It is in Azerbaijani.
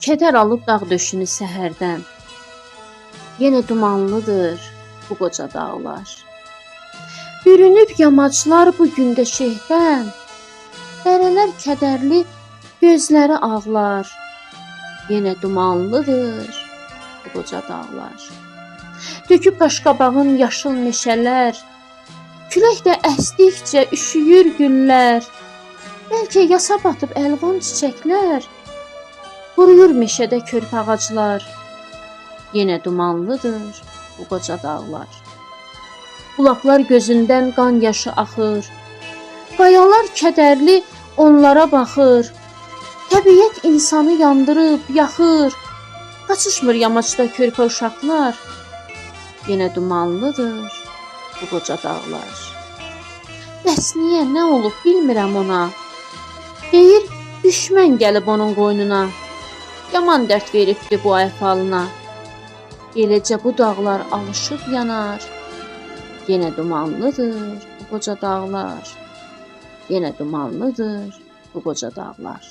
Kədər alıb dağ döşünü səhərdən. Yenə dumanlıdır bu qoca dağlar. Bürünüb yamaclar bu gündə şehdən. Dərələr kədərli, gözləri ağlar. Yenə dumanlıdır bu qoca dağlar. Döküb qaşqabağın yaşıl meşələr. Külək də əsdikcə üşüyür güllər. Bəlkə yasa batıb əlvan çiçəklər. Quruyur meşədə körpə ağaclar. Yenə dumanlıdır bu qoca dağlar. Bulaqlar gözündən qan yaşı axır. Qayalar kədərli onlara baxır. Təbiət insanı yandırıb, yaxır. Qaçışmır yamacda körpə uşaqlar. Yenə dumanlıdır bu qoca dağlar. Bəs niyə, nə olub bilmirəm ona. Deyir, düşmən gəlib onun qoynuna. Yaman dərd veribdi bu əhvalına. Eləcə bu dağlar alışıb yanar. Yenə dumanlıdır bu qoca dağlar. Yenə dumanlıdır bu qoca dağlar.